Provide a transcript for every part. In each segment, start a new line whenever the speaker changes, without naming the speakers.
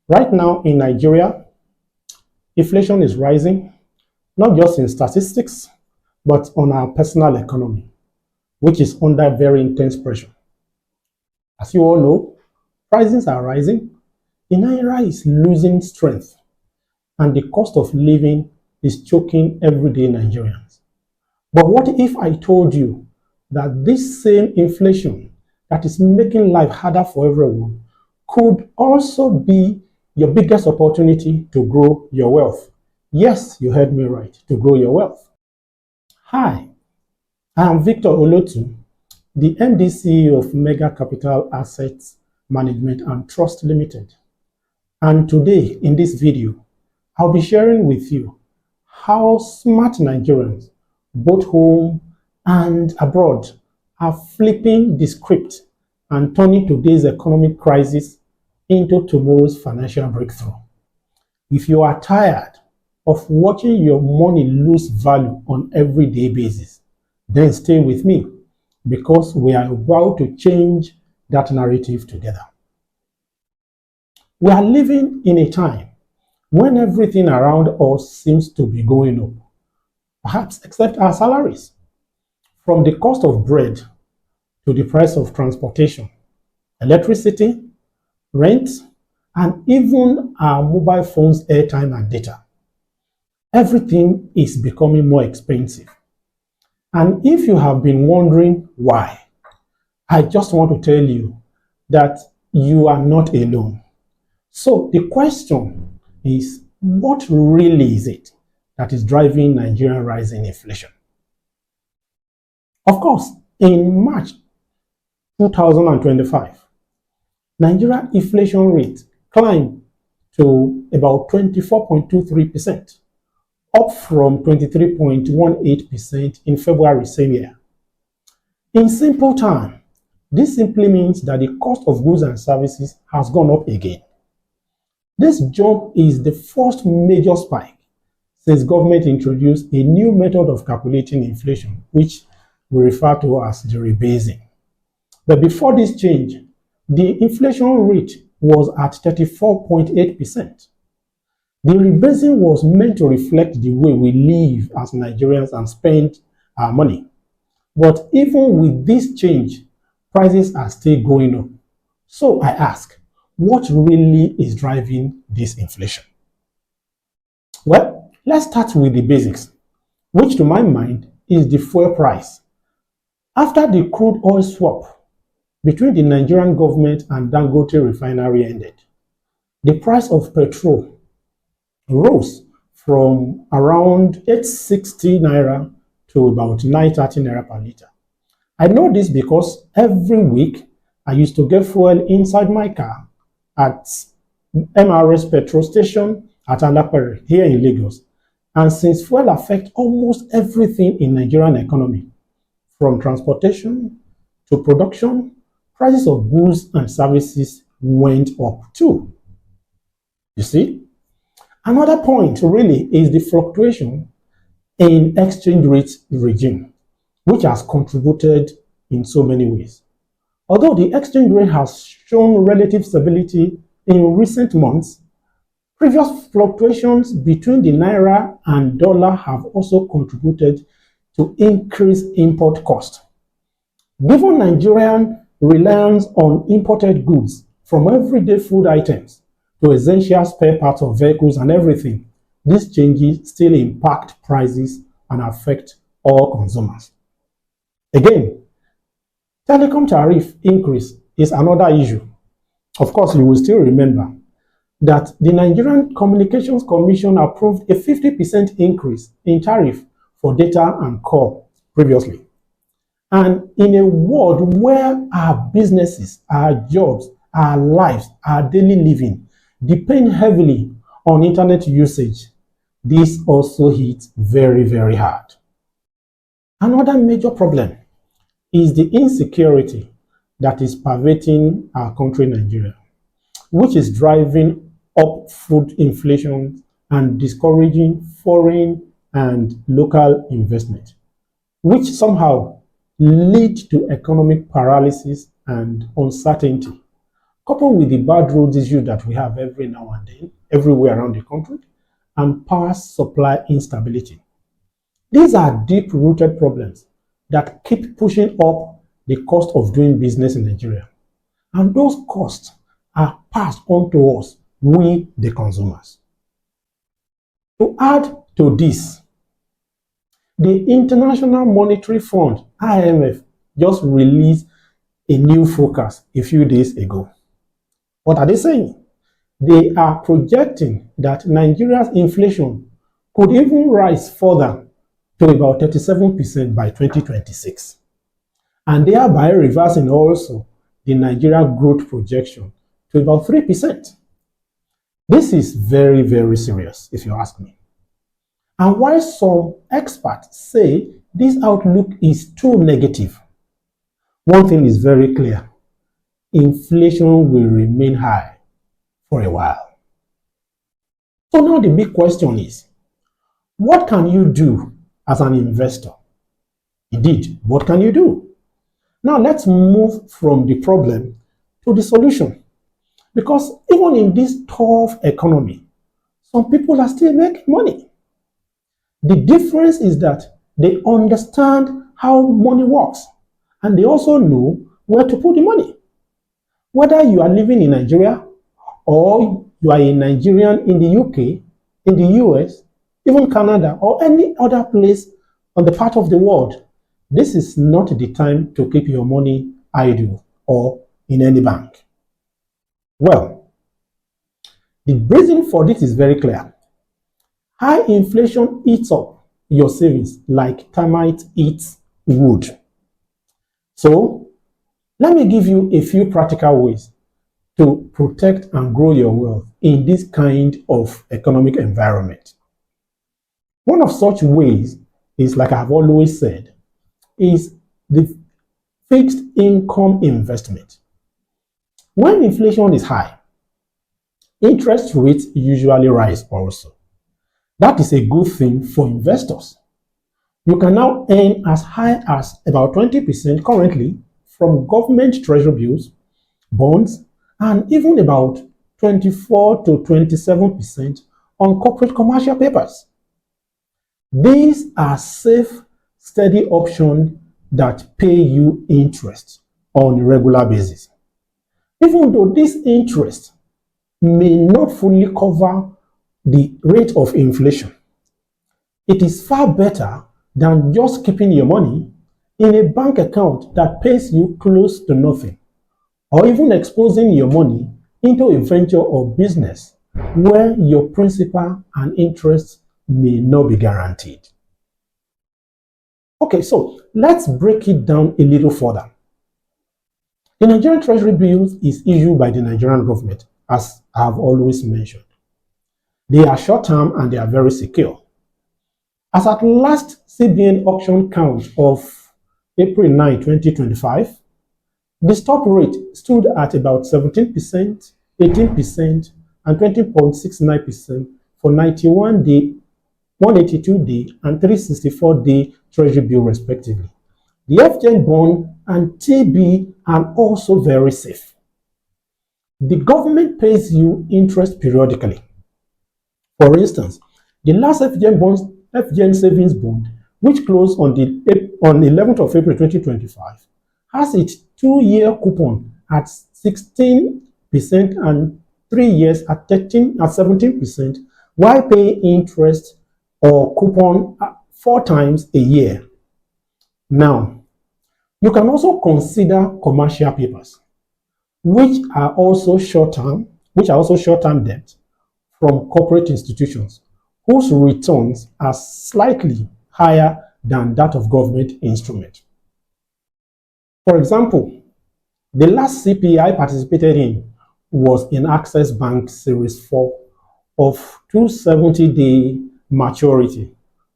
Right now in Nigeria, inflation is rising, not just in statistics, but on our personal economy, which is under very intense pressure. As you all know, prices are rising, the naira is losing strength, and the cost of living is choking everyday Nigerians. But what if I told you that this same inflation that is making life harder for everyone could also be your biggest opportunity to grow your wealth? Yes, you heard me right, to grow your wealth. Hi, I am Victor Olotu, the MD CEO of Mega Capital Assets Management and Trust Limited. And today, in this video, I'll be sharing with you how smart Nigerians, both home and abroad, are flipping the script and turning today's economic crisis into tomorrow's financial breakthrough. If you are tired of watching your money lose value on everyday basis, then stay with me because we are about to change that narrative together. We are living in a time when everything around us seems to be going up, perhaps except our salaries. From the cost of bread to the price of transportation, electricity, rent, and even our mobile phones' airtime and data. Everything is becoming more expensive. And if you have been wondering why, I just want to tell you that you are not alone. So the question is, what really is it that is driving Nigerian rising inflation? Of course, in March 2025, Nigeria inflation rate climbed to about 24.23%, up from 23.18% in February same year. In simple terms, this simply means that the cost of goods and services has gone up again. This jump is the first major spike since government introduced a new method of calculating inflation, which we refer to as the rebasing. But before this change, the inflation rate was at 34.8%. The rebasing was meant to reflect the way we live as Nigerians and spend our money. But even with this change, prices are still going up. So I ask, what really is driving this inflation? Well, let's start with the basics, which to my mind is the fuel price. After the crude oil swap between the Nigerian government and Dangote refinery ended, the price of petrol rose from around 860 naira to about 930 naira per liter. I know this because every week I used to get fuel inside my car at MRS petrol station at Alapere here in Lagos. And since fuel affects almost everything in Nigerian economy, from transportation to production, prices of goods and services went up too. You see? Another point really is the fluctuation in exchange rate regime, which has contributed in so many ways. Although the exchange rate has shown relative stability in recent months, previous fluctuations between the naira and dollar have also contributed to increased import cost. Given Nigerian reliance on imported goods from everyday food items to essential spare parts of vehicles and everything, these changes still impact prices and affect all consumers. Again, telecom tariff increase is another issue. Of course, you will still remember that the Nigerian Communications Commission approved a 50% increase in tariff for data and call previously. And in a world where our businesses, our jobs, our lives, our daily living depend heavily on internet usage, this also hits very, very hard. Another major problem is the insecurity that is pervading our country, Nigeria, which is driving up food inflation and discouraging foreign and local investment, which somehow lead to economic paralysis and uncertainty. coupled with the bad roads issue that we have every now and then, everywhere around the country, and power supply instability. These are deep-rooted problems that keep pushing up the cost of doing business in Nigeria. And those costs are passed on to us, we the consumers. To add to this, the International Monetary Fund, IMF, just released a new forecast a few days ago. What are they saying? They are projecting that Nigeria's inflation could even rise further to about 37% by 2026, and thereby reversing also the Nigeria growth projection to about 3%. This is very, very serious, if you ask me. And while some experts say this outlook is too negative, one thing is very clear: inflation will remain high for a while. So now the big question is, what can you do as an investor? Indeed, what can you do? Now let's move from the problem to the solution. Because even in this tough economy, some people are still making money. The difference is that they understand how money works, and they also know where to put the money. Whether you are living in Nigeria or you are a Nigerian in the UK, in the US, even Canada, or any other place on the part of the world, this is not the time to keep your money idle or in any bank. Well, the reason for this is very clear. High inflation eats up your savings like termites eat wood. So, let me give you a few practical ways to protect and grow your wealth in this kind of economic environment. One of such ways is, like I've always said, is the fixed income investment. When inflation is high, interest rates usually rise also. That is a good thing for investors. You can now earn as high as about 20% currently from government treasury bills, bonds, and even about 24 to 27% on corporate commercial papers. These are safe, steady options that pay you interest on a regular basis. Even though this interest may not fully cover the rate of inflation, it is far better than just keeping your money in a bank account that pays you close to nothing, or even exposing your money into a venture or business where your principal and interest may not be guaranteed. Okay, so let's break it down a little further. The Nigerian Treasury bills is issued by the Nigerian government, as I have always mentioned. They are short-term and they are very secure. As at last CBN auction count of April 9, 2025, the stop rate stood at about 17%, 18%, and 20.69% for 91-day, 182-day, and 364-day Treasury bill respectively. The FGN bond and TB are also very safe. The government pays you interest periodically. For instance, the last FGN savings bond, which closed on 11th of April 2025, has its 2-year coupon at 16% and 3 years at 17%, while paying interest or coupon 4 times a year. Now, you can also consider commercial papers, which are also short-term debt from corporate institutions, whose returns are slightly higher than that of government instruments. For example, the last CPI I participated in was in Access Bank Series 4 of 270-day maturity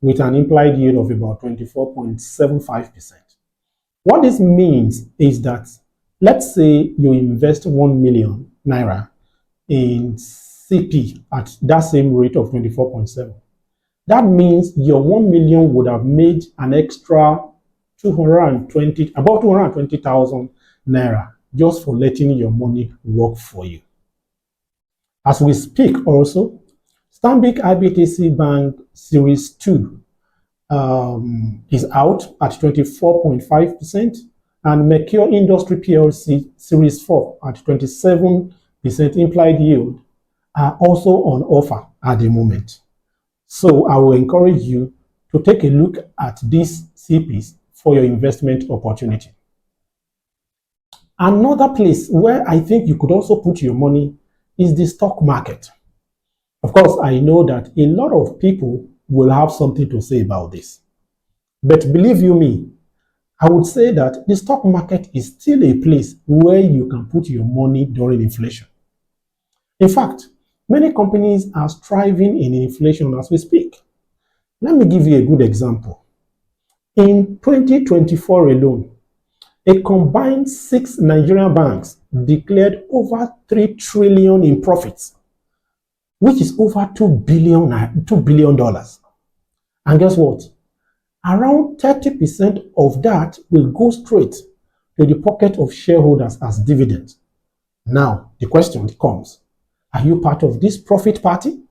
with an implied yield of about 24.75%. What this means is that, let's say you invest 1 million naira in CP at that same rate of 24.7. That means your 1 million would have made an extra about 220,000 naira just for letting your money work for you. As we speak also, Stanbic IBTC Bank Series 2 is out at 24.5%, and Mercure Industry PLC Series 4 at 27% implied yield are also on offer at the moment. So I will encourage you to take a look at these CPs for your investment opportunity. Another place where I think you could also put your money is the stock market. Of course, I know that a lot of people will have something to say about this. But believe you me, I would say that the stock market is still a place where you can put your money during inflation. In fact, many companies are striving in inflation as we speak. Let me give you a good example. In 2024 alone, a combined 6 Nigerian banks declared over 3 trillion in profits, which is over $2 billion. And guess what? Around 30% of that will go straight to the pocket of shareholders as dividends. Now, the question comes, are you part of this profit party?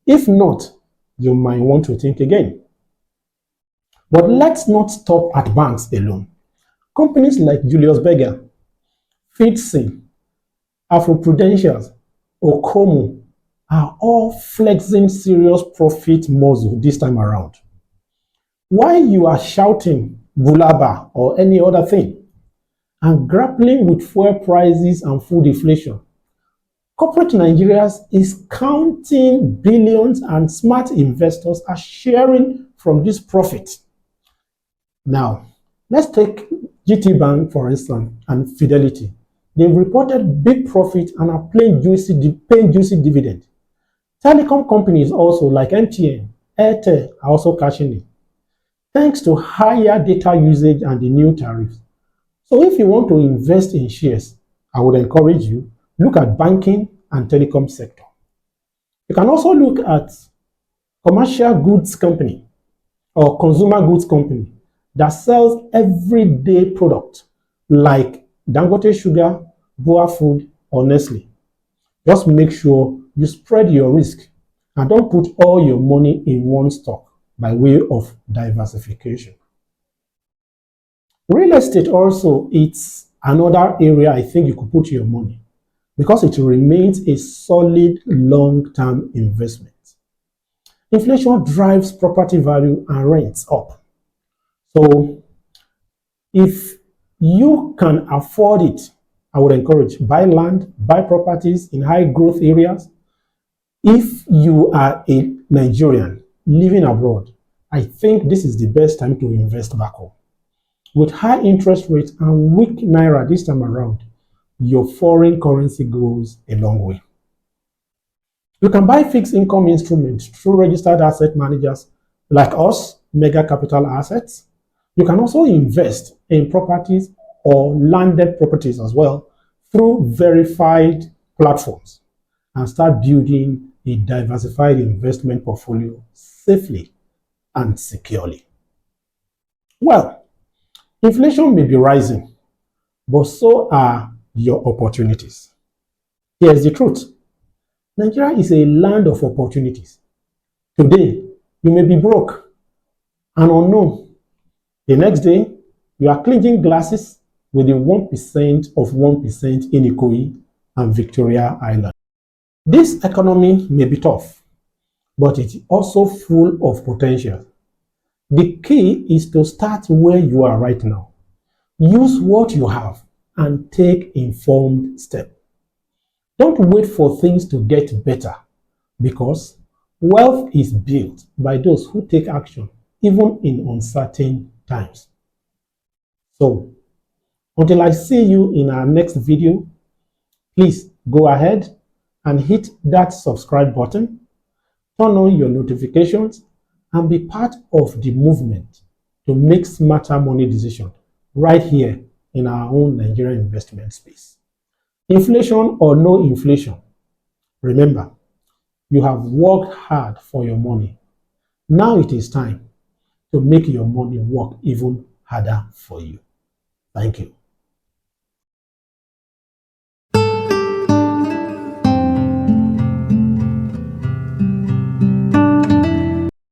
If not, you might want to think again. But let's not stop at banks alone. Companies like Julius Berger, FitSim, Afroprudentials, Okomu are all flexing serious profit muscle this time around. While you are shouting Bulaba or any other thing and grappling with fuel prices and food inflation, corporate Nigeria is counting billions and smart investors are sharing from this profit. Now, let's take GT Bank, for instance, and Fidelity. They've reported big profit and are paying juicy dividend. Telecom companies also like MTN, Airtel are also cashing in, thanks to higher data usage and the new tariffs. So if you want to invest in shares, I would encourage you, look at banking and telecom sector. You can also look at commercial goods company or consumer goods company that sells everyday product like Dangote Sugar, Boa Food, or Nestle. Just make sure you spread your risk and don't put all your money in one stock by way of diversification. Real estate also, it's another area I think you could put your money because it remains a solid long-term investment. Inflation drives property value and rents up. So if you can afford it, I would encourage buy land, buy properties in high growth areas. If you are a Nigerian living abroad, I think this is the best time to invest back home. With high interest rates and weak naira this time around, your foreign currency goes a long way. You can buy fixed income instruments through registered asset managers like us, Mega Capital Assets. You can also invest in properties or landed properties as well through verified platforms and start building a diversified investment portfolio safely and securely. Well, inflation may be rising, but so are your opportunities. Here's the truth. Nigeria is a land of opportunities. Today, you may be broke and unknown. The next day, you are clinching glasses with the 1% of 1% in Ikoyi and Victoria Island. This economy may be tough, but it's also full of potential. The key is to start where you are right now. Use what you have and take informed steps. Don't wait for things to get better because wealth is built by those who take action even in uncertain times. So, until I see you in our next video, please go ahead and hit that subscribe button, turn on your notifications, and be part of the movement to make smarter money decisions right here in our own Nigerian investment space. Inflation or no inflation, remember, you have worked hard for your money. Now it is time to make your money work even harder for you. Thank you.